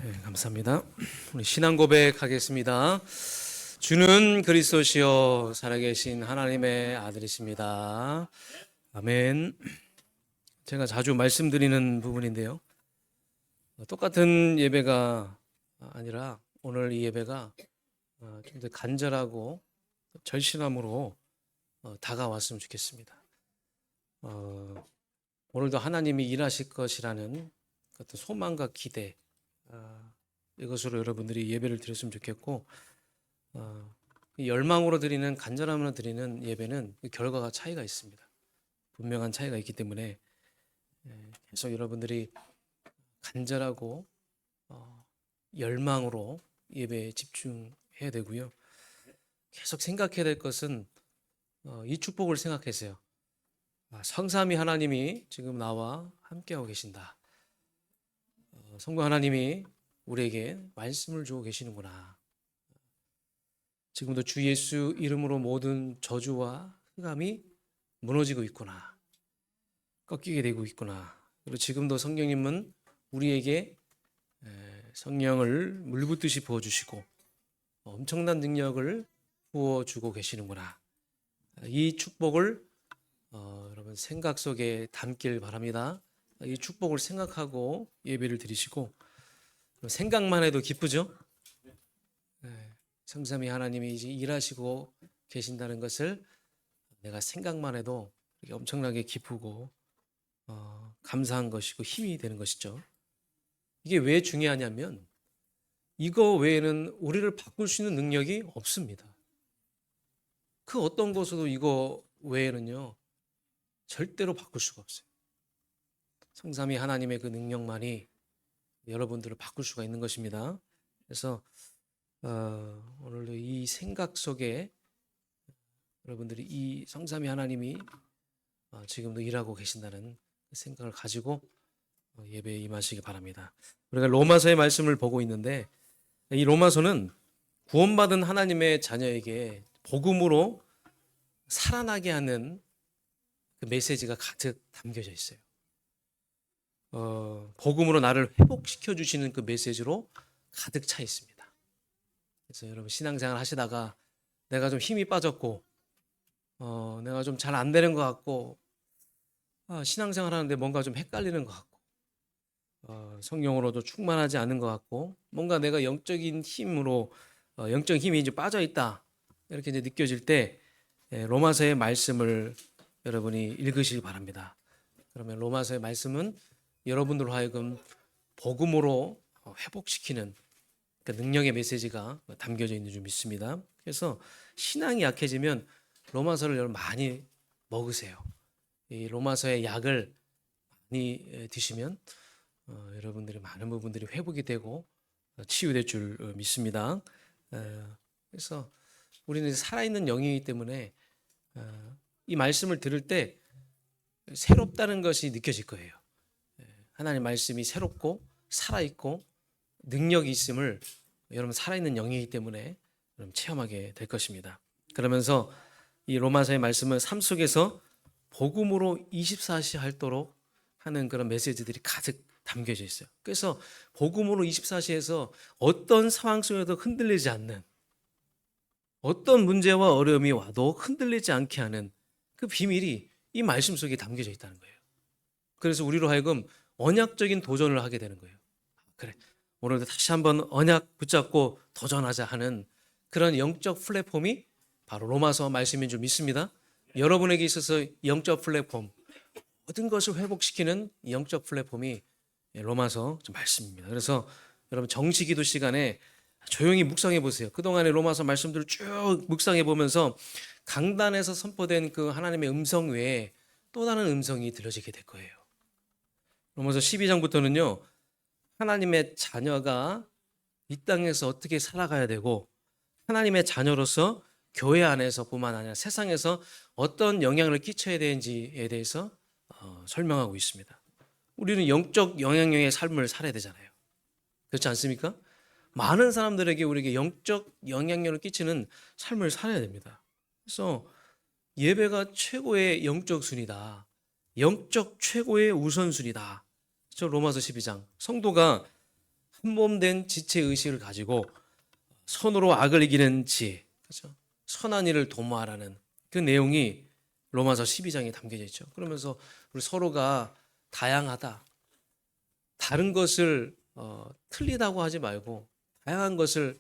네, 감사합니다. 우리 신앙 고백하겠습니다. 주는 그리스도시요 살아계신 하나님의 아들이십니다. 아멘. 제가 자주 말씀드리는 부분인데요. 똑같은 예배가 아니라 오늘 이 예배가 좀 더 간절하고 절실함으로 다가왔으면 좋겠습니다. 오늘도 하나님이 일하실 것이라는 어떤 소망과 기대, 이것으로 여러분들이 예배를 드렸으면 좋겠고, 이 열망으로 드리는, 간절함으로 드리는 예배는 그 결과가 차이가 있습니다. 분명한 차이가 있기 때문에 계속 여러분들이 간절하고 열망으로 예배에 집중해야 되고요. 계속 생각해야 될 것은 이 축복을 생각하세요. 성삼위 하나님이 지금 나와 함께하고 계신다. 성부 하나님이 우리에게 말씀을 주고 계시는구나. 지금도 주 예수 이름으로 모든 저주와 흑암이 무너지고 있구나. 꺾이게 되고 있구나. 그리고 지금도 성령님은 우리에게 성령을 물붓듯이 부어주시고 엄청난 능력을 부어주고 계시는구나. 이 축복을 여러분 생각 속에 담길 바랍니다. 이 축복을 생각하고 예배를 드리시고, 생각만 해도 기쁘죠? 성삼위 하나님이 이제 일하시고 계신다는 것을 내가 생각만 해도 엄청나게 기쁘고 감사한 것이고 힘이 되는 것이죠. 이게 왜 중요하냐면 이거 외에는 우리를 바꿀 수 있는 능력이 없습니다. 그 어떤 것으로 이거 외에는요 절대로 바꿀 수가 없어요. 성삼위 하나님의 그 능력만이 여러분들을 바꿀 수가 있는 것입니다. 그래서 오늘도 이 생각 속에 여러분들이 이 성삼위 하나님이 지금도 일하고 계신다는 생각을 가지고 예배에 임하시기 바랍니다. 우리가 로마서의 말씀을 보고 있는데 이 로마서는 구원받은 하나님의 자녀에게 복음으로 살아나게 하는 그 메시지가 가득 담겨져 있어요. 복음으로 나를 회복시켜 주시는 그 메시지로 가득 차 있습니다. 그래서 여러분 신앙생활 하시다가 내가 좀 힘이 빠졌고 내가 좀 잘 안 되는 것 같고 신앙생활 하는데 뭔가 좀 헷갈리는 것 같고 성령으로도 충만하지 않은 것 같고 뭔가 내가 영적인 힘으로 영적 힘이 이제 빠져 있다 이렇게 이제 느껴질 때 로마서의 말씀을 여러분이 읽으시기 바랍니다. 그러면 로마서의 말씀은 여러분들로 하여금 복음으로 회복시키는 그 능력의 메시지가 담겨져 있는 줄 믿습니다. 그래서 신앙이 약해지면 로마서를 여러분 많이 먹으세요. 이 로마서의 약을 많이 드시면 여러분들이 많은 부분들이 회복이 되고 치유될 줄 믿습니다. 그래서 우리는 살아있는 영이기 때문에 이 말씀을 들을 때 새롭다는 것이 느껴질 거예요. 하나님의 말씀이 새롭고 살아있고 능력이 있음을 여러분 살아있는 영이기 때문에 여러분 체험하게 될 것입니다. 그러면서 이 로마서의 말씀은 삶 속에서 복음으로 24시 할도록 하는 그런 메시지들이 가득 담겨져 있어요. 그래서 복음으로 24시에서 어떤 상황 속에도 흔들리지 않는, 어떤 문제와 어려움이 와도 흔들리지 않게 하는 그 비밀이 이 말씀 속에 담겨져 있다는 거예요. 그래서 우리로 하여금 언약적인 도전을 하게 되는 거예요. 그래, 오늘도 다시 한번 언약 붙잡고 도전하자 하는 그런 영적 플랫폼이 바로 로마서 말씀인 줄 믿습니다. 여러분에게 있어서 영적 플랫폼, 모든 것을 회복시키는 영적 플랫폼이 로마서 말씀입니다. 그래서 여러분 정시기도 시간에 조용히 묵상해 보세요. 그동안의 로마서 말씀들을 쭉 묵상해 보면서 강단에서 선포된 그 하나님의 음성 외에 또 다른 음성이 들려지게 될 거예요. 로마서 12장부터는요. 하나님의 자녀가 이 땅에서 어떻게 살아가야 되고 하나님의 자녀로서 교회 안에서 뿐만 아니라 세상에서 어떤 영향을 끼쳐야 되는지에 대해서 설명하고 있습니다. 우리는 영적 영향력의 삶을 살아야 되잖아요. 그렇지 않습니까? 많은 사람들에게 우리에게 영적 영향력을 끼치는 삶을 살아야 됩니다. 그래서 예배가 최고의 영적 순위다. 영적 최고의 우선순위다. 저 로마서 12장. 성도가 한몸된 지체 의식을 가지고 선으로 악을 이기는 지혜, 그렇죠? 선한 일을 도모하라는 그 내용이 로마서 12장에 담겨져 있죠. 그러면서 우리 서로가 다양하다, 다른 것을 틀리다고 하지 말고 다양한 것을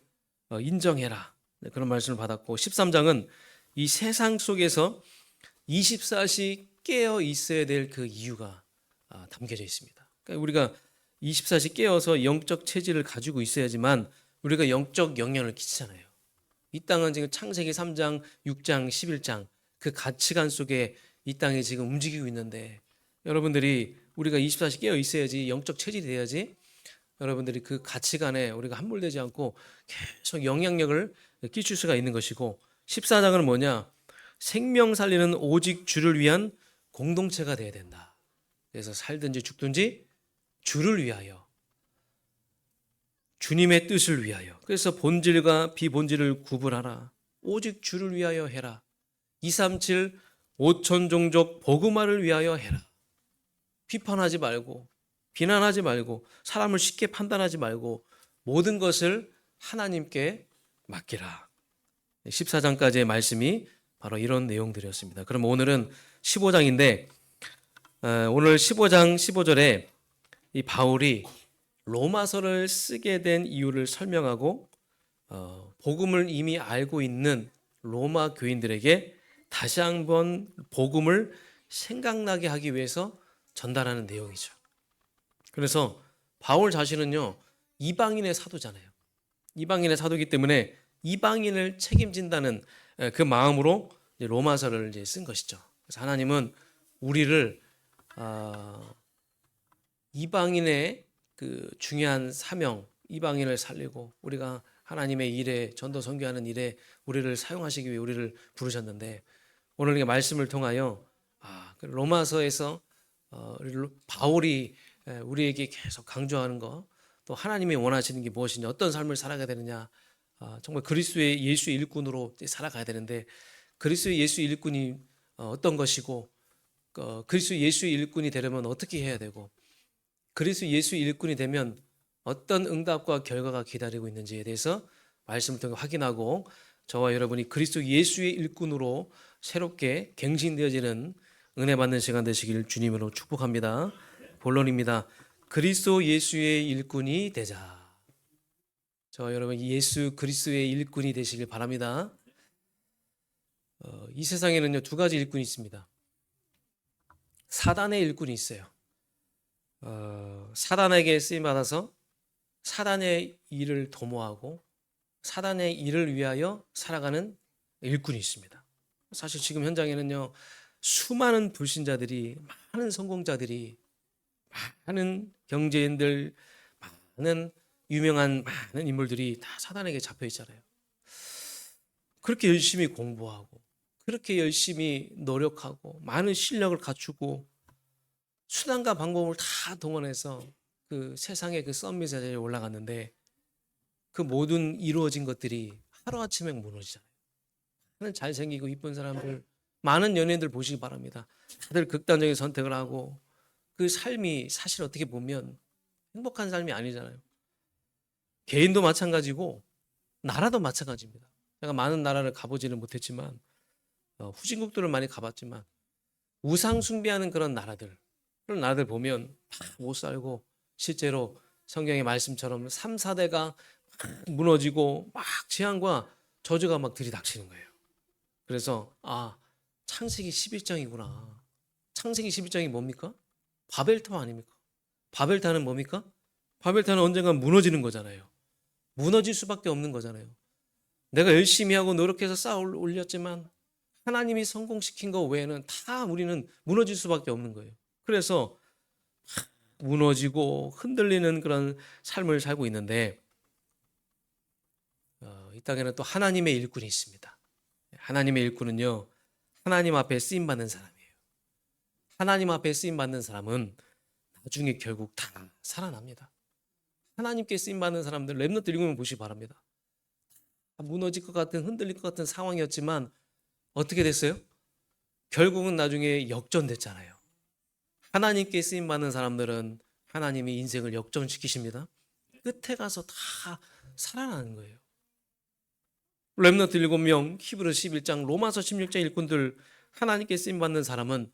인정해라. 네, 그런 말씀을 받았고 13장은 이 세상 속에서 24시 깨어 있어야 될 그 이유가 담겨져 있습니다. 그러니까 우리가 24시 깨어서 영적 체질을 가지고 있어야지만 우리가 영적 영향을 끼치잖아요. 이 땅은 지금 창세기 3장, 6장, 11장 그 가치관 속에 이 땅이 지금 움직이고 있는데 여러분들이 우리가 24시 깨어 있어야지 영적 체질이 돼야지 여러분들이 그 가치관에 우리가 함몰되지 않고 계속 영향력을 끼칠 수가 있는 것이고 14장은 뭐냐? 생명 살리는 오직 주를 위한 공동체가 돼야 된다. 그래서 살든지 죽든지 주를 위하여 주님의 뜻을 위하여 그래서 본질과 비본질을 구분하라. 오직 주를 위하여 해라. 237 5천 종족 복음화를 위하여 해라. 비판하지 말고 비난하지 말고 사람을 쉽게 판단하지 말고 모든 것을 하나님께 맡기라. 14장까지의 말씀이 바로 이런 내용들이었습니다. 그럼 오늘은 15장인데 오늘 15장 15절에 이 바울이 로마서를 쓰게 된 이유를 설명하고 복음을 이미 알고 있는 로마 교인들에게 다시 한번 복음을 생각나게 하기 위해서 전달하는 내용이죠. 그래서 바울 자신은요 이방인의 사도잖아요. 이방인의 사도이기 때문에 이방인을 책임진다는 그 마음으로 로마서를 이제 쓴 것이죠. 그래서 하나님은 우리를 이방인의 그 중요한 사명, 이방인을 살리고 우리가 하나님의 일에 전도 선교하는 일에 우리를 사용하시기 위해 우리를 부르셨는데 오늘 이 말씀을 통하여 로마서에서 바울이 우리에게 계속 강조하는 거, 또 하나님이 원하시는 게 무엇이냐, 어떤 삶을 살아가야 되느냐, 정말 그리스도의 예수의 일꾼으로 살아가야 되는데 그리스도의 예수의 일꾼이 어떤 것이고 그리스도의 예수의 일꾼이 되려면 어떻게 해야 되고 그리스도 예수의 일꾼이 되면 어떤 응답과 결과가 기다리고 있는지에 대해서 말씀을 통해 확인하고 저와 여러분이 그리스도 예수의 일꾼으로 새롭게 갱신되어지는 은혜 받는 시간 되시길 주님으로 축복합니다. 본론입니다. 그리스도 예수의 일꾼이 되자. 저와 여러분 예수 그리스도의 일꾼이 되시길 바랍니다. 이 세상에는요 두 가지 일꾼이 있습니다. 사단의 일꾼이 있어요. 사단에게 쓰임 받아서 사단의 일을 도모하고 사단의 일을 위하여 살아가는 일꾼이 있습니다. 사실 지금 현장에는요 수많은 불신자들이, 많은 성공자들이, 많은 경제인들, 많은 유명한 많은 인물들이 다 사단에게 잡혀 있잖아요. 그렇게 열심히 공부하고 그렇게 열심히 노력하고 많은 실력을 갖추고 수단과 방법을 다 동원해서 그 세상의 그 서밋에 자리에 올라갔는데 그 모든 이루어진 것들이 하루아침에 무너지잖아요. 많은 잘생기고 이쁜 사람들, 많은 연예인들 보시기 바랍니다. 다들 극단적인 선택을 하고 그 삶이 사실 어떻게 보면 행복한 삶이 아니잖아요. 개인도 마찬가지고 나라도 마찬가지입니다. 제가 많은 나라를 가보지는 못했지만 후진국들을 많이 가봤지만 우상 숭배하는 그런 나라들 보면 다 못 살고 실제로 성경의 말씀처럼 3, 4대가 무너지고 막 재앙과 저주가 막 들이닥치는 거예요. 그래서 창세기 11장이구나. 창세기 11장이 뭡니까? 바벨탑 아닙니까? 바벨탑은 뭡니까? 바벨탑은 언젠가 무너지는 거잖아요. 무너질 수밖에 없는 거잖아요. 내가 열심히 하고 노력해서 쌓아 올렸지만 하나님이 성공시킨 거 외에는 다 우리는 무너질 수밖에 없는 거예요. 그래서 무너지고 흔들리는 그런 삶을 살고 있는데 이 땅에는 또 하나님의 일꾼이 있습니다. 하나님의 일꾼은요 하나님 앞에 쓰임받는 사람이에요. 하나님 앞에 쓰임받는 사람은 나중에 결국 다 살아납니다. 하나님께 쓰임받는 사람들 렘넌트 읽으면 보시기 바랍니다. 무너질 것 같은 흔들릴 것 같은 상황이었지만 어떻게 됐어요? 결국은 나중에 역전됐잖아요. 하나님께 쓰임받는 사람들은 하나님이 인생을 역전시키십니다. 끝에 가서 다 살아나는 거예요. 렘넌트 7명, 히브리서 11장, 로마서 16장 일꾼들, 하나님께 쓰임 받는 사람은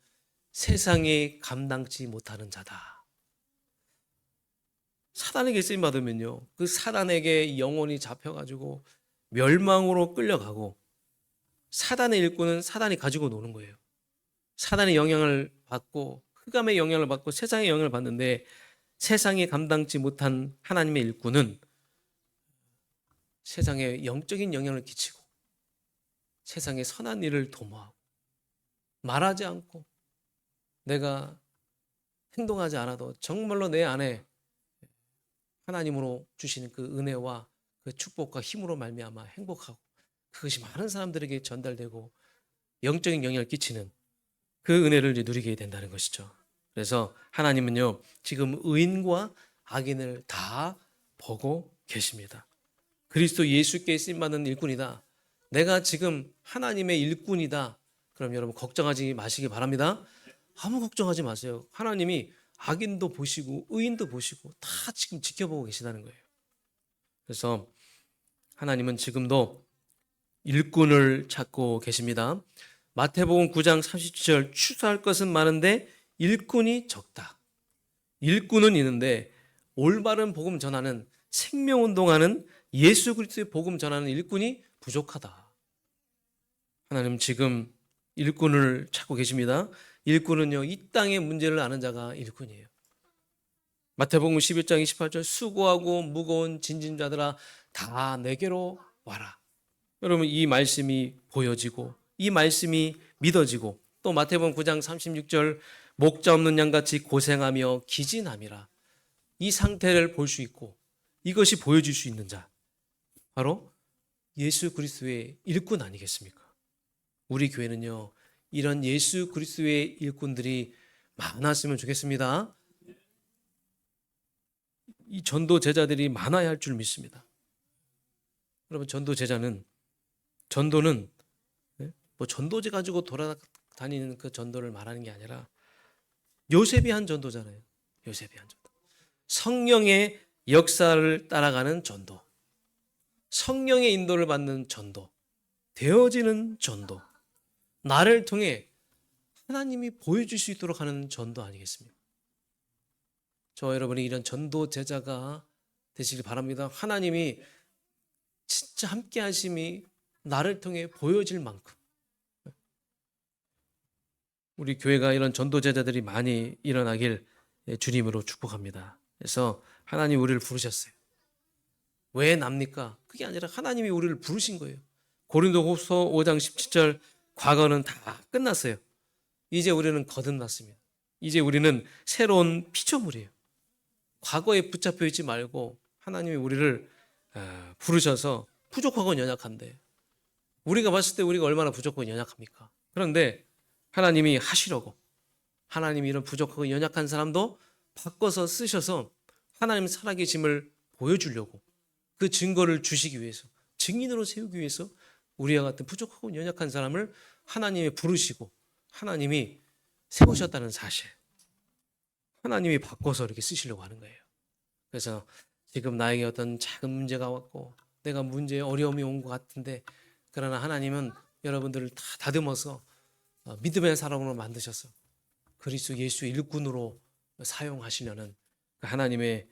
세상에 감당치 못하는 자다. 사단에게 쓰임 받으면요, 그 사단에게 영혼이 잡혀가지고 멸망으로 끌려가고, 사단의 일꾼은 사단이 가지고 노는 거예요. 사단의 영향을 받고 흑암의 영향을 받고 세상의 영향을 받는데, 세상에 감당치 못한 하나님의 일꾼은 세상에 영적인 영향을 끼치고 세상에 선한 일을 도모하고 말하지 않고 내가 행동하지 않아도 정말로 내 안에 하나님으로 주시는 그 은혜와 그 축복과 힘으로 말미암아 행복하고, 그것이 많은 사람들에게 전달되고 영적인 영향을 끼치는 그 은혜를 이제 누리게 된다는 것이죠. 그래서 하나님은요, 지금 의인과 악인을 다 보고 계십니다. 그리스도 예수께 쓰임받는 일꾼이다, 내가 지금 하나님의 일꾼이다, 그럼 여러분 걱정하지 마시기 바랍니다. 아무 걱정하지 마세요. 하나님이 악인도 보시고 의인도 보시고 다 지금 지켜보고 계시다는 거예요. 그래서 하나님은 지금도 일꾼을 찾고 계십니다. 마태복음 9장 37절, 추수할 것은 많은데 일꾼이 적다. 일꾼은 있는데 올바른 복음 전하는, 생명운동하는, 예수 그리스도의 복음 전하는 일꾼이 부족하다. 하나님 지금 일꾼을 찾고 계십니다. 일꾼은요, 이 땅의 문제를 아는 자가 일꾼이에요. 마태복음 11장 28절, 수고하고 무거운 진진자들아 다 내게로 와라. 여러분, 이 말씀이 보여지고 이 말씀이 믿어지고, 또 마태복음 9장 36절, 목자 없는 양같이 고생하며 기진함이라, 이 상태를 볼 수 있고 이것이 보여질 수 있는 자, 바로 예수 그리스도의 일꾼 아니겠습니까? 우리 교회는요, 이런 예수 그리스도의 일꾼들이 많았으면 좋겠습니다. 이 전도 제자들이 많아야 할 줄 믿습니다. 여러분, 전도는 뭐 전도제 가지고 돌아다니는 그 전도를 말하는 게 아니라, 요셉이 한 전도잖아요. 요셉이 한 전도. 성령의 역사를 따라가는 전도, 성령의 인도를 받는 전도, 되어지는 전도, 나를 통해 하나님이 보여줄 수 있도록 하는 전도 아니겠습니까? 저와 여러분이 이런 전도 제자가 되시길 바랍니다. 하나님이 진짜 함께 하심이 나를 통해 보여질 만큼 우리 교회가 이런 전도 제자들이 많이 일어나길 주님으로 축복합니다. 그래서 하나님 우리를 부르셨어요. 왜 납니까? 그게 아니라 하나님이 우리를 부르신 거예요. 고린도후서 5장 17절, 과거는 다 끝났어요. 이제 우리는 거듭났습니다. 이제 우리는 새로운 피조물이에요. 과거에 붙잡혀 있지 말고 하나님이 우리를 부르셔서, 부족하고 연약한데, 우리가 봤을 때 우리가 얼마나 부족하고 연약합니까? 그런데 하나님이 하시려고, 하나님이 이런 부족하고 연약한 사람도 바꿔서 쓰셔서 하나님 살아계심을 보여주려고, 그 증거를 주시기 위해서, 증인으로 세우기 위해서 우리와 같은 부족하고 연약한 사람을 하나님이 부르시고 하나님이 세우셨다는 사실, 하나님이 바꿔서 이렇게 쓰시려고 하는 거예요. 그래서 지금 나에게 어떤 작은 문제가 왔고 내가 문제에 어려움이 온 것 같은데, 그러나 하나님은 여러분들을 다 다듬어서 믿음의 사람으로 만드셔서 그리스도 예수의 일꾼으로 사용하시려는 하나님의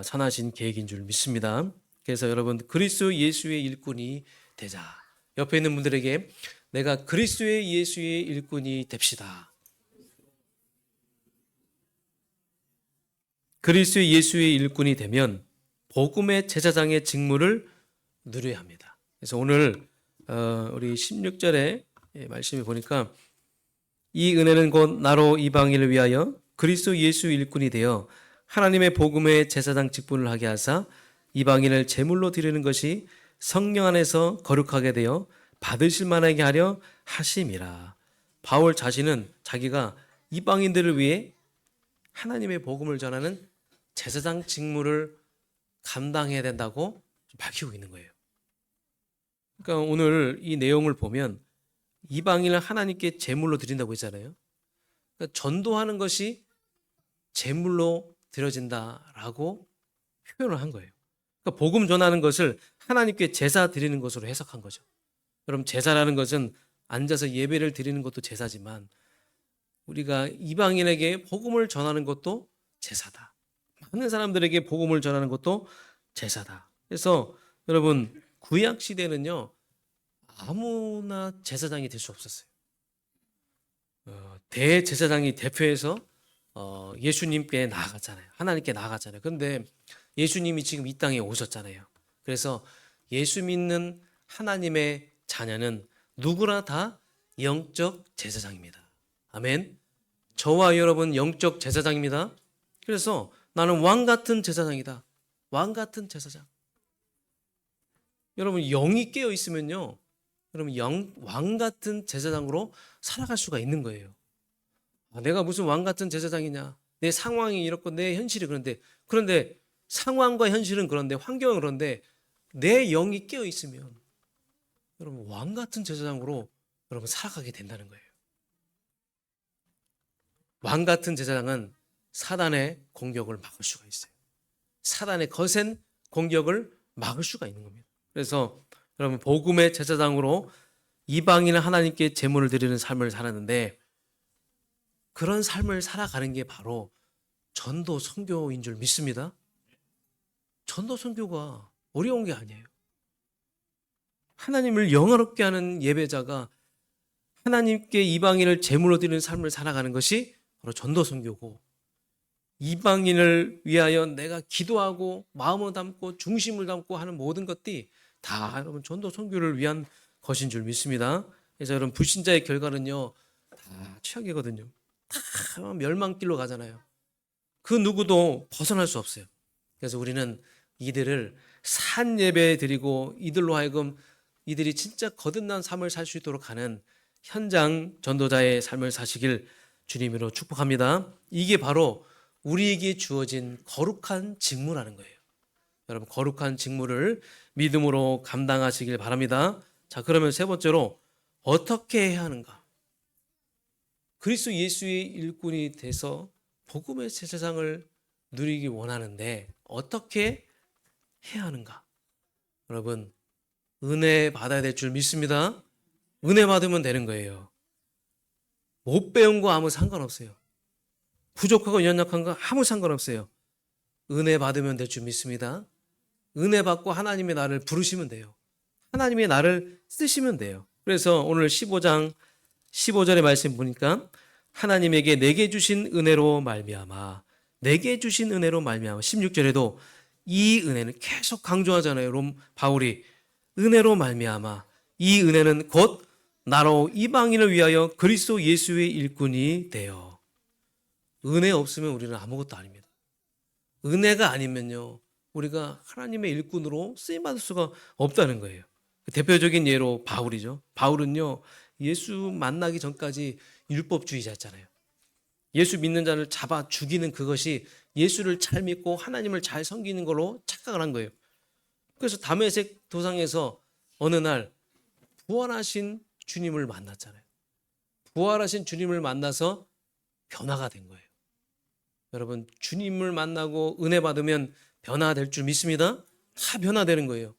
선하신 계획인 줄 믿습니다. 그래서 여러분, 그리스도 예수의 일꾼이 되자. 옆에 있는 분들에게 내가 그리스도의 예수의 일꾼이 됩시다. 그리스도 예수의 일꾼이 되면 복음의 제사장의 직무를 누려야 합니다. 그래서 오늘 우리 16절에 말씀을 보니까, 이 은혜는 곧 나로 이방인을 위하여 그리스도 예수 일꾼이 되어 하나님의 복음의 제사장 직분을 하게 하사 이방인을 제물로 드리는 것이 성령 안에서 거룩하게 되어 받으실 만하게 하려 하심이라. 바울 자신은 자기가 이방인들을 위해 하나님의 복음을 전하는 제사장 직무를 감당해야 된다고 밝히고 있는 거예요. 그러니까 오늘 이 내용을 보면 이방인을 하나님께 제물로 드린다고 했잖아요. 그러니까 전도하는 것이 제물로 드려진다라고 표현을 한 거예요. 그러니까 복음 전하는 것을 하나님께 제사 드리는 것으로 해석한 거죠. 그럼 제사라는 것은 앉아서 예배를 드리는 것도 제사지만 우리가 이방인에게 복음을 전하는 것도 제사다. 많은 사람들에게 복음을 전하는 것도 제사다. 그래서 여러분 구약 시대는요 아무나 제사장이 될 수 없었어요. 대제사장이 대표해서 예수님께 나아갔잖아요. 하나님께 나아갔잖아요. 그런데 예수님이 지금 이 땅에 오셨잖아요. 그래서 예수 믿는 하나님의 자녀는 누구나 다 영적 제사장입니다. 아멘. 저와 여러분 영적 제사장입니다. 그래서 나는 왕 같은 제사장이다. 왕 같은 제사장. 여러분 영이 깨어 있으면요. 여러분 왕 같은 제사장으로 살아갈 수가 있는 거예요. 내가 무슨 왕 같은 제사장이냐. 내 상황이 이렇고 내 현실이 그런데 상황과 현실은 그런데 환경은 그런데 내 영이 깨어 있으면 여러분 왕 같은 제사장으로 여러분 살아가게 된다는 거예요. 왕 같은 제사장은 사단의 공격을 막을 수가 있어요. 사단의 거센 공격을 막을 수가 있는 겁니다. 그래서 여러분 복음의 제사장으로 이방인은 하나님께 제물을 드리는 삶을 살았는데 그런 삶을 살아가는 게 바로 전도 선교인 줄 믿습니다. 전도 선교가 어려운 게 아니에요. 하나님을 영화롭게 하는 예배자가 하나님께 이방인을 제물로 드리는 삶을 살아가는 것이 바로 전도 선교고 이방인을 위하여 내가 기도하고 마음을 담고 중심을 담고 하는 모든 것들이 다 여러분 전도 선교를 위한 것인 줄 믿습니다. 그래서 여러분 불신자의 결과는요 다 최악이거든요. 다 멸망길로 가잖아요. 그 누구도 벗어날 수 없어요. 그래서 우리는 이들을 산 예배 드리고 이들로 하여금 이들이 진짜 거듭난 삶을 살 수 있도록 하는 현장 전도자의 삶을 사시길 주님으로 축복합니다. 이게 바로 우리에게 주어진 거룩한 직무라는 거예요. 여러분 거룩한 직무를 믿음으로 감당하시길 바랍니다. 자, 그러면 세 번째로 어떻게 해야 하는가? 그리스도 예수의 일꾼이 돼서 복음의 제사장을 누리기 원하는데 어떻게 해야 하는가? 여러분 은혜 받아야 될 줄 믿습니다. 은혜 받으면 되는 거예요. 못 배운 거 아무 상관없어요. 부족하고 연약한 거 아무 상관없어요. 은혜 받으면 될 줄 믿습니다. 은혜 받고 하나님의 나를 부르시면 돼요. 하나님의 나를 쓰시면 돼요. 그래서 오늘 15장 15절의 말씀 보니까 하나님에게 내게 주신 은혜로 말미암아 내게 주신 은혜로 말미암아 16절에도 이 은혜는 계속 강조하잖아요. 바울이 은혜로 말미암아 이 은혜는 곧 나로 이방인을 위하여 그리스도 예수의 일꾼이 되어 은혜 없으면 우리는 아무것도 아닙니다. 은혜가 아니면요 우리가 하나님의 일꾼으로 쓰임받을 수가 없다는 거예요. 대표적인 예로 바울이죠. 바울은요 예수 만나기 전까지 율법주의자였잖아요. 예수 믿는 자를 잡아 죽이는 그것이 예수를 잘 믿고 하나님을 잘 섬기는 걸로 착각을 한 거예요. 그래서 다메섹 도상에서 어느 날 부활하신 주님을 만났잖아요. 부활하신 주님을 만나서 변화가 된 거예요. 여러분 주님을 만나고 은혜 받으면 변화될 줄 믿습니다. 다 변화되는 거예요.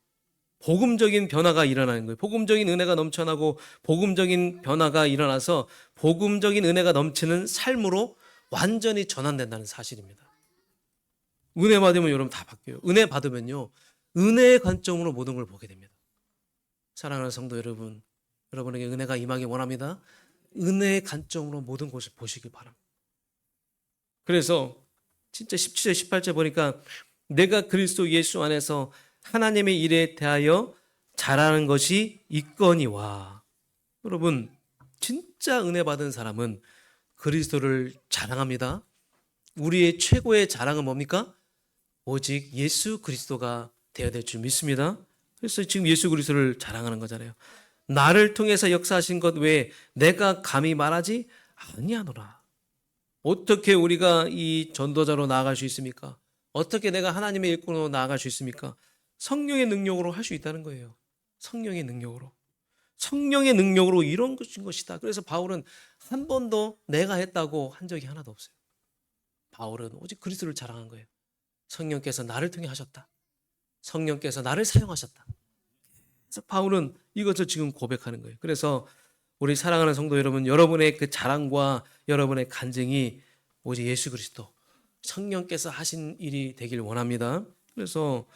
복음적인 변화가 일어나는 거예요. 복음적인 은혜가 넘쳐나고 복음적인 변화가 일어나서 복음적인 은혜가 넘치는 삶으로 완전히 전환된다는 사실입니다. 은혜 받으면 여러분 다 바뀌어요. 은혜 받으면요 은혜의 관점으로 모든 걸 보게 됩니다. 사랑하는 성도 여러분, 여러분에게 은혜가 임하기 원합니다. 은혜의 관점으로 모든 것을 보시길 바랍니다. 그래서 진짜 17절 18절 보니까 내가 그리스도 예수 안에서 하나님의 일에 대하여 잘하는 것이 있거니와 여러분 진짜 은혜 받은 사람은 그리스도를 자랑합니다. 우리의 최고의 자랑은 뭡니까? 오직 예수 그리스도가 되어야 될 줄 믿습니다. 그래서 지금 예수 그리스도를 자랑하는 거잖아요. 나를 통해서 역사하신 것 외에 내가 감히 말하지 아니하노라. 어떻게 우리가 이 전도자로 나아갈 수 있습니까? 어떻게 내가 하나님의 일꾼으로 나아갈 수 있습니까? 성령의 능력으로 할 수 있다는 거예요. 성령의 능력으로. 성령의 능력으로 이런 것인 것이다. 그래서 바울은 한 번도 내가 했다고 한 적이 하나도 없어요. 바울은 오직 그리스도를 자랑한 거예요. 성령께서 나를 통해 하셨다. 성령께서 나를 사용하셨다. 그래서 바울은 이것을 지금 고백하는 거예요. 그래서 우리 사랑하는 성도 여러분, 여러분의 그 자랑과 여러분의 간증이 오직 예수 그리스도 성령께서 하신 일이 되길 원합니다. 그래서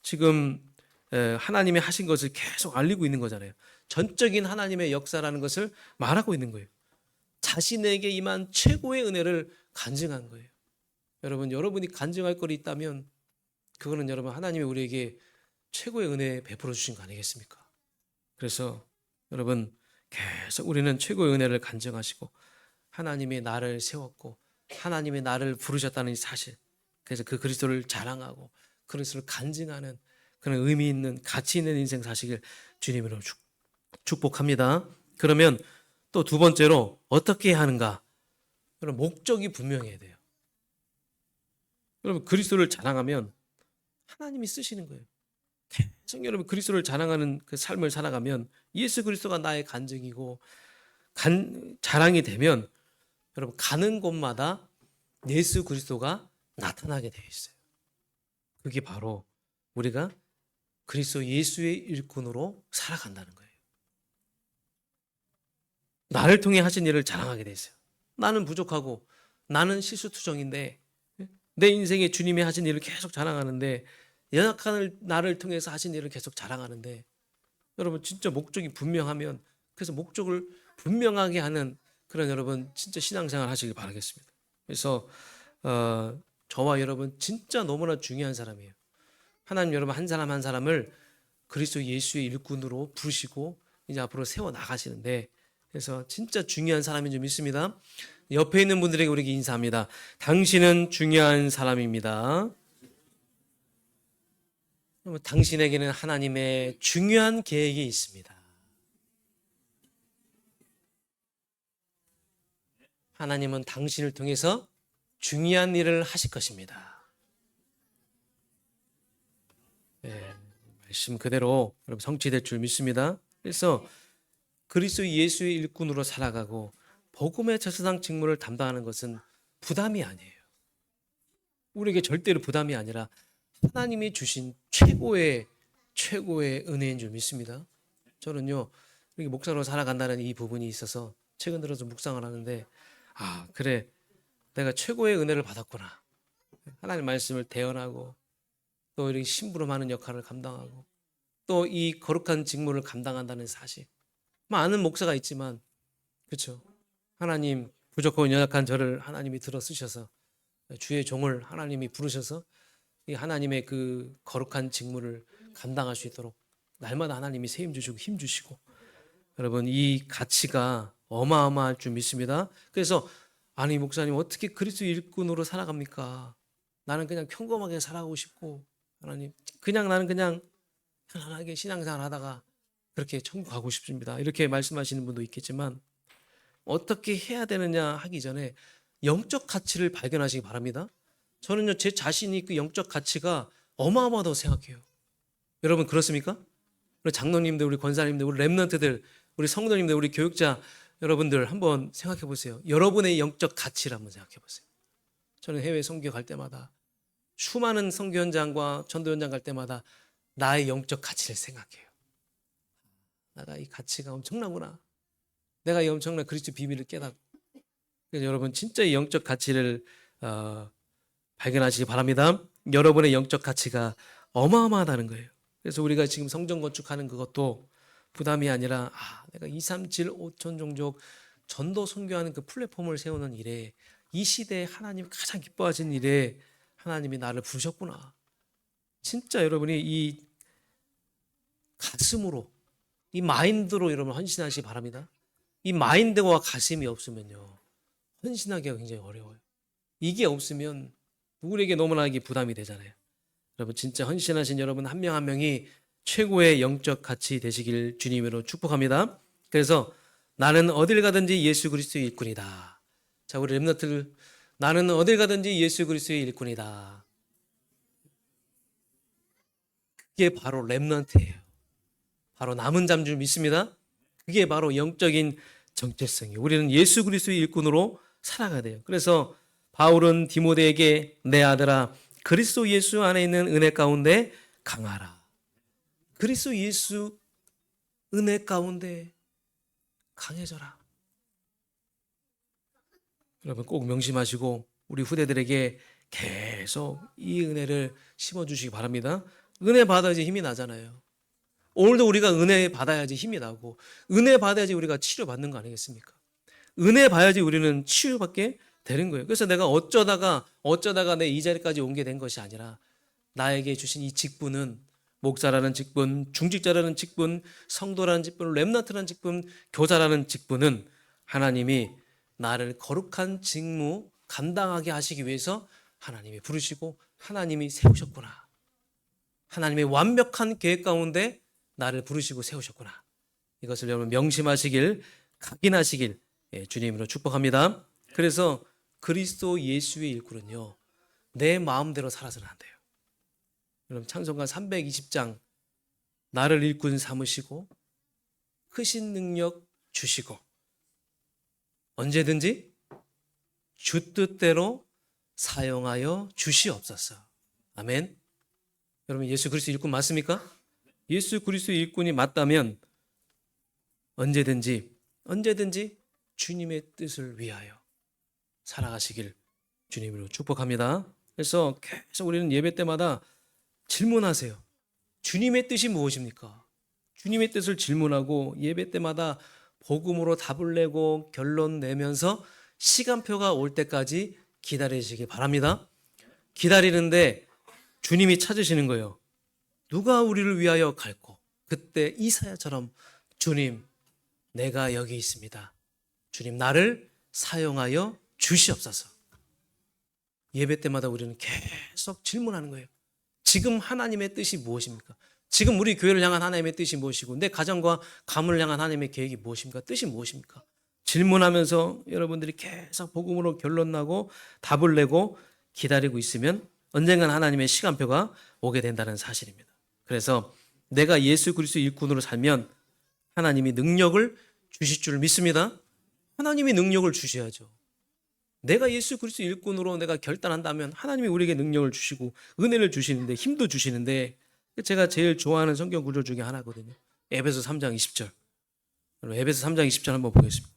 지금 하나님이 하신 것을 계속 알리고 있는 거잖아요. 전적인 하나님의 역사라는 것을 말하고 있는 거예요. 자신에게 임한 최고의 은혜를 간증한 거예요. 여러분, 여러분이 간증할 거리 있다면 그거는 여러분 하나님이 우리에게 최고의 은혜 베풀어 주신 거 아니겠습니까? 그래서 여러분 계속 우리는 최고의 은혜를 간증하시고 하나님이 나를 세웠고 하나님이 나를 부르셨다는 이 사실, 그래서 그 그리스도를 자랑하고 그리스도를 간증하는 그런 의미 있는 가치 있는 인생 사시길 주님으로 축복합니다. 그러면 또 두 번째로 어떻게 해야 하는가? 여러분 목적이 분명해야 돼요. 여러분 그리스도를 자랑하면 하나님이 쓰시는 거예요. 계속 여러분 그리스도를 자랑하는 그 삶을 살아가면 예수 그리스도가 나의 간증이고 자랑이 되면 여러분 가는 곳마다 예수 그리스도가 나타나게 되어 있어요. 그게 바로 우리가 그리스도 예수의 일꾼으로 살아간다는 거예요. 나를 통해 하신 일을 자랑하게 돼 있어요. 나는 부족하고 나는 실수투정인데 내 인생에 주님이 하신 일을 계속 자랑하는데 연약한 나를 통해서 하신 일을 계속 자랑하는데 여러분 진짜 목적이 분명하면 그래서 목적을 분명하게 하는 그런 여러분 진짜 신앙생활 하시길 바라겠습니다. 그래서 저와 여러분 진짜 너무나 중요한 사람이에요. 하나님 여러분 한 사람 한 사람을 그리스도 예수의 일꾼으로 부르시고 이제 앞으로 세워 나가시는데 그래서 진짜 중요한 사람인 줄 믿습니다. 옆에 있는 분들에게 우리에게 인사합니다. 당신은 중요한 사람입니다. 당신에게는 하나님의 중요한 계획이 있습니다. 하나님은 당신을 통해서 중요한 일을 하실 것입니다. 네, 말씀 그대로 여러분 성취될 줄 믿습니다. 그래서 그리스도 예수의 일꾼으로 살아가고 복음의 제사장 직무를 담당하는 것은 부담이 아니에요. 우리에게 절대로 부담이 아니라 하나님이 주신 최고의 은혜인 줄 믿습니다. 저는요 이렇게 목사로 살아간다는 이 부분이 있어서 최근 들어서 묵상을 하는데 그래 내가 최고의 은혜를 받았구나. 하나님 말씀을 대언하고 또 이렇게 심부름하는 역할을 감당하고 또 이 거룩한 직무를 감당한다는 사실. 많은 목사가 있지만 그렇죠. 하나님 부족하고 연약한 저를 하나님이 들어 쓰셔서 주의 종을 하나님이 부르셔서 이 하나님의 그 거룩한 직무를 감당할 수 있도록 날마다 하나님이 세임 주시고 힘 주시고 여러분 이 가치가 어마어마할 줄 믿습니다. 그래서 아니 목사님 어떻게 그리스도 일꾼으로 살아갑니까? 나는 그냥 평범하게 살아가고 싶고 하나님 그냥 나는 그냥 편안하게 신앙생활 하다가 그렇게 천국 가고 싶습니다. 이렇게 말씀하시는 분도 있겠지만 어떻게 해야 되느냐 하기 전에 영적 가치를 발견하시기 바랍니다. 저는요 제 자신이 그 영적 가치가 어마어마하다고 생각해요. 여러분 그렇습니까? 우리 장로님들, 우리 권사님들, 우리 렘넌트들, 우리 성도님들, 우리 교육자 여러분들 한번 생각해 보세요. 여러분의 영적 가치를 한번 생각해 보세요. 저는 해외 선교 갈 때마다 수많은 선교 현장과 전도 현장 갈 때마다 나의 영적 가치를 생각해요. 내가 이 가치가 엄청나구나. 내가 이 엄청난 그리스도 비밀을 깨닫고. 그래서 여러분 진짜 이 영적 가치를 발견하시기 바랍니다. 여러분의 영적 가치가 어마어마하다는 거예요. 그래서 우리가 지금 성전 건축하는 그것도 부담이 아니라 내가 2, 3, 7, 5천 종족 전도 선교하는 그 플랫폼을 세우는 일에 이 시대에 하나님 가장 기뻐하시는 일에 하나님이 나를 부르셨구나. 진짜 여러분이 이 가슴으로 이 마인드로 여러분 헌신하시기 바랍니다. 이 마인드와 가슴이 없으면요 헌신하기가 굉장히 어려워요. 이게 없으면 누구에게 너무나 이게 부담이 되잖아요. 여러분 진짜 헌신하신 여러분 한 명 한 명이 최고의 영적 가치 되시길 주님으로 축복합니다. 그래서 나는 어딜 가든지 예수 그리스도의 일꾼이다. 자 우리 렘넌트들 나는 어딜 가든지 예수 그리스도의 일꾼이다. 그게 바로 렘넌트예요. 바로 남은 자인 줄 믿습니다. 그게 바로 영적인 정체성이에요. 우리는 예수 그리스도의 일꾼으로 살아가야 돼요. 그래서 바울은 디모데에게 내 아들아 그리스도 예수 안에 있는 은혜 가운데 강하라. 그리스도 예수 은혜 가운데 강해져라. 여러분 꼭 명심하시고 우리 후대들에게 계속 이 은혜를 심어주시기 바랍니다. 은혜 받아야지 힘이 나잖아요. 오늘도 우리가 은혜 받아야지 힘이 나고 은혜 받아야지 우리가 치료받는 거 아니겠습니까? 은혜 봐야지 우리는 치유받게 되는 거예요. 그래서 내가 어쩌다가 내 이 자리까지 오게 된 것이 아니라 나에게 주신 이 직분은 목사라는 직분, 중직자라는 직분, 성도라는 직분, 렘넌트라는 직분, 교사라는 직분은 하나님이 나를 거룩한 직무 감당하게 하시기 위해서 하나님이 부르시고 하나님이 세우셨구나. 하나님의 완벽한 계획 가운데 나를 부르시고 세우셨구나. 이것을 여러분 명심하시길, 각인하시길 주님으로 축복합니다. 그래서 그리스도 예수의 일꾼은요, 내 마음대로 살아서는 안 돼요. 여러분 찬송가 320장 나를 일꾼 삼으시고 크신 능력 주시고 언제든지 주 뜻대로 사용하여 주시옵소서. 아멘. 여러분 예수 그리스도 일꾼 맞습니까? 예수 그리스도 일꾼이 맞다면 언제든지 주님의 뜻을 위하여 살아가시길 주님으로 축복합니다. 그래서 계속 우리는 예배 때마다 질문하세요. 주님의 뜻이 무엇입니까? 주님의 뜻을 질문하고 예배 때마다 복음으로 답을 내고 결론 내면서 시간표가 올 때까지 기다리시기 바랍니다. 기다리는데 주님이 찾으시는 거예요. 누가 우리를 위하여 갈고? 그때 이사야처럼 주님 내가 여기 있습니다. 주님 나를 사용하여 주시옵소서. 예배 때마다 우리는 계속 질문하는 거예요. 지금 하나님의 뜻이 무엇입니까? 지금 우리 교회를 향한 하나님의 뜻이 무엇이고 내 가정과 가문을 향한 하나님의 계획이 무엇입니까? 뜻이 무엇입니까? 질문하면서 여러분들이 계속 복음으로 결론 나고 답을 내고 기다리고 있으면 언젠간 하나님의 시간표가 오게 된다는 사실입니다. 그래서 내가 예수 그리스도 일꾼으로 살면 하나님이 능력을 주실 줄 믿습니다. 하나님이 능력을 주셔야죠. 내가 예수 그리스도 일꾼으로 내가 결단한다면 하나님이 우리에게 능력을 주시고 은혜를 주시는데 힘도 주시는데 제가 제일 좋아하는 성경 구절 중에 하나거든요. 에베소 3장 20절. 여러분 에베소 3장 20절 한번 보겠습니다.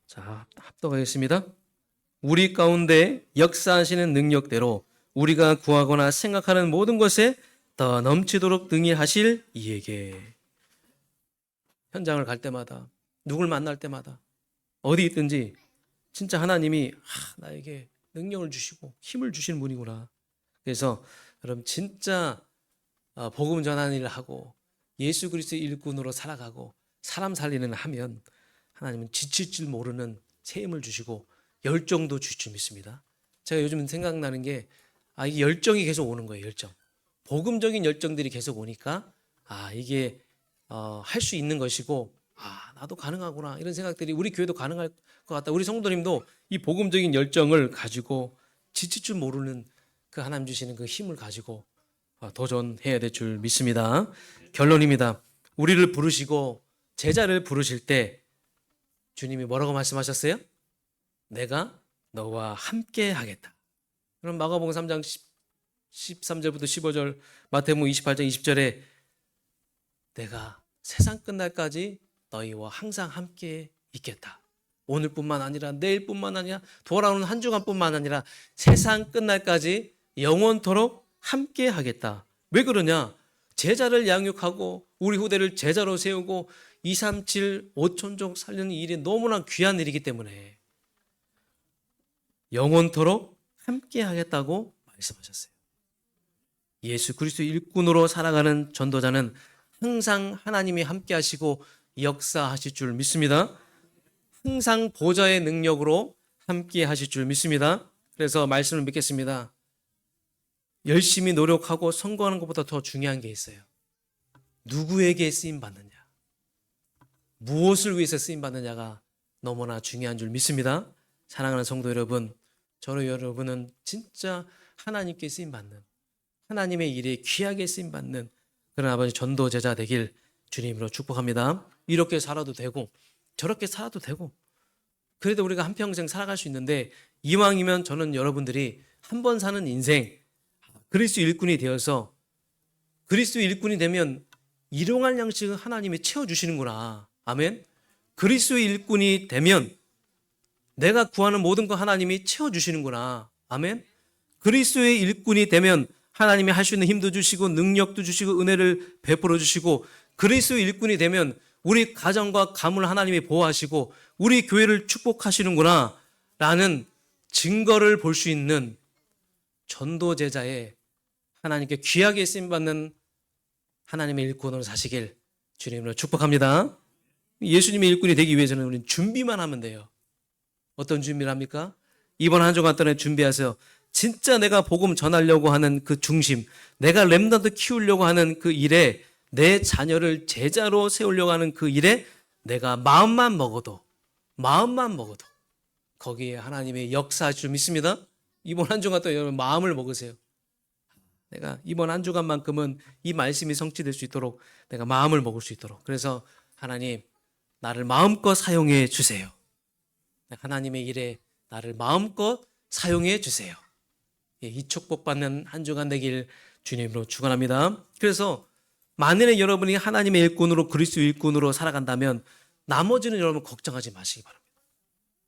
자, 합독하겠습니다. 우리 가운데 역사하시는 능력대로 우리가 구하거나 생각하는 모든 것에 더 넘치도록 능히 하실 이에게. 현장을 갈 때마다 누굴 만날 때마다 어디 있든지 진짜 하나님이 나에게 능력을 주시고 힘을 주시는 분이구나. 그래서 여러분 진짜 복음 전하는 일을 하고 예수 그리스도의 일꾼으로 살아가고 사람 살리는 하면 하나님은 지칠 줄 모르는 새 힘을 주시고 열정도 주실 줄 믿습니다. 제가 요즘 생각나는 게 이게 열정이 계속 오는 거예요. 열정. 복음적인 열정들이 계속 오니까 이게 할 수 있는 것이고 나도 가능하구나 이런 생각들이 우리 교회도 가능할 것 같다. 우리 성도님도 이 복음적인 열정을 가지고 지칠 줄 모르는 그 하나님 주시는 그 힘을 가지고 도전해야 될 줄 믿습니다. 결론입니다. 우리를 부르시고 제자를 부르실 때 주님이 뭐라고 말씀하셨어요? 내가 너와 함께 하겠다. 그럼 마가복음 3장 13절부터 15절, 마태복음 28장 20절에 내가 세상 끝날까지 너희와 항상 함께 있겠다. 오늘뿐만 아니라 내일뿐만 아니라 돌아오는 한 주간뿐만 아니라 세상 끝날까지 영원토록 함께 하겠다. 왜 그러냐? 제자를 양육하고 우리 후대를 제자로 세우고 237 5천족 살리는 일이 너무나 귀한 일이기 때문에 영원토록 함께 하겠다고 말씀하셨어요. 예수 그리스도 일꾼으로 살아가는 전도자는 항상 하나님이 함께 하시고 역사하실 줄 믿습니다. 항상 보좌의 능력으로 함께 하실 줄 믿습니다. 그래서 말씀을 믿겠습니다. 열심히 노력하고 선거하는 것보다 더 중요한 게 있어요. 누구에게 쓰임 받느냐, 무엇을 위해서 쓰임 받느냐가 너무나 중요한 줄 믿습니다. 사랑하는 성도 여러분, 저로 여러분은 진짜 하나님께 쓰임 받는, 하나님의 일에 귀하게 쓰임 받는 그런 아버지 전도 제자 되길 주님으로 축복합니다. 이렇게 살아도 되고 저렇게 살아도 되고 그래도 우리가 한평생 살아갈 수 있는데 이왕이면 저는 여러분들이 한 번 사는 인생 그리스도 일꾼이 되어서 그리스도 일꾼이 되면 일용할 양식은 하나님이 채워주시는구나. 아멘. 그리스도 일꾼이 되면 내가 구하는 모든 거 하나님이 채워주시는구나. 아멘. 그리스도의 일꾼이 되면 하나님이 할 수 있는 힘도 주시고 능력도 주시고 은혜를 베풀어 주시고 그리스도의 일꾼이 되면 우리 가정과 가문을 하나님이 보호하시고 우리 교회를 축복하시는구나 라는 증거를 볼 수 있는 전도제자의 하나님께 귀하게 쓰임받는 하나님의 일꾼으로 사시길 주님으로 축복합니다. 예수님의 일꾼이 되기 위해서는 우리는 준비만 하면 돼요. 어떤 준비를 합니까? 이번 한 주간 동안에 준비하세요. 진짜 내가 복음 전하려고 하는 그 중심, 내가 렘넌트 키우려고 하는 그 일에 내 자녀를 제자로 세우려고 하는 그 일에 내가 마음만 먹어도 거기에 하나님의 역사하실 줄 믿습니다. 이번 한 주간 또 여러분 마음을 먹으세요. 내가 이번 한 주간만큼은 이 말씀이 성취될 수 있도록 내가 마음을 먹을 수 있도록 그래서 하나님 나를 마음껏 사용해 주세요. 하나님의 일에 나를 마음껏 사용해 주세요. 이 축복받는 한 주간 되길 주님으로 축원합니다. 그래서 만일에 여러분이 하나님의 일꾼으로 그리스도 일꾼으로 살아간다면 나머지는 여러분 걱정하지 마시기 바랍니다.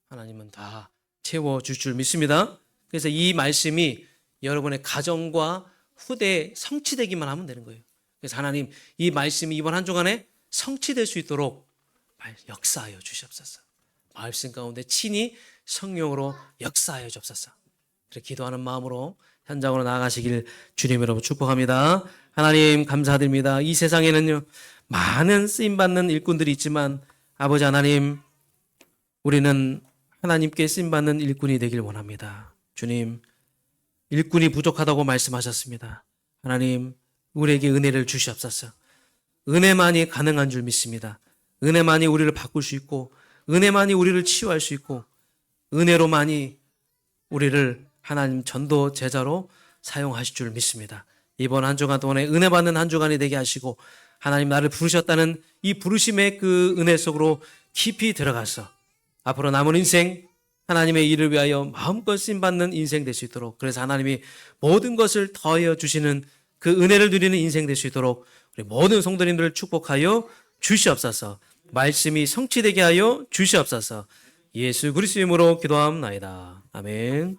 하나님은 다 채워줄 줄 믿습니다. 그래서 이 말씀이 여러분의 가정과 후대에 성취되기만 하면 되는 거예요. 그래서 하나님 이 말씀이 이번 한 주간에 성취될 수 있도록 역사하여 주시옵소서. 말씀 가운데 친히 성령으로 역사하여 주옵소서. 그렇게 기도하는 마음으로 현장으로 나아가시길 주님 여러분 축복합니다. 하나님 감사드립니다. 이 세상에는요 많은 쓰임받는 일꾼들이 있지만 아버지 하나님 우리는 하나님께 쓰임받는 일꾼이 되길 원합니다. 주님 일꾼이 부족하다고 말씀하셨습니다. 하나님 우리에게 은혜를 주시옵소서. 은혜만이 가능한 줄 믿습니다. 은혜만이 우리를 바꿀 수 있고 은혜만이 우리를 치유할 수 있고 은혜로만이 우리를 하나님 전도 제자로 사용하실 줄 믿습니다. 이번 한 주간 동안에 은혜 받는 한 주간이 되게 하시고 하나님 나를 부르셨다는 이 부르심의 그 은혜 속으로 깊이 들어가서 앞으로 남은 인생 하나님의 일을 위하여 마음껏 쓰임받는 인생 될 수 있도록 그래서 하나님이 모든 것을 더하여 주시는 그 은혜를 누리는 인생 될 수 있도록 우리 모든 성도님들을 축복하여 주시옵소서. 말씀이 성취되게 하여 주시옵소서. 예수 그리스도 이름으로 기도하옵나이다. 아멘.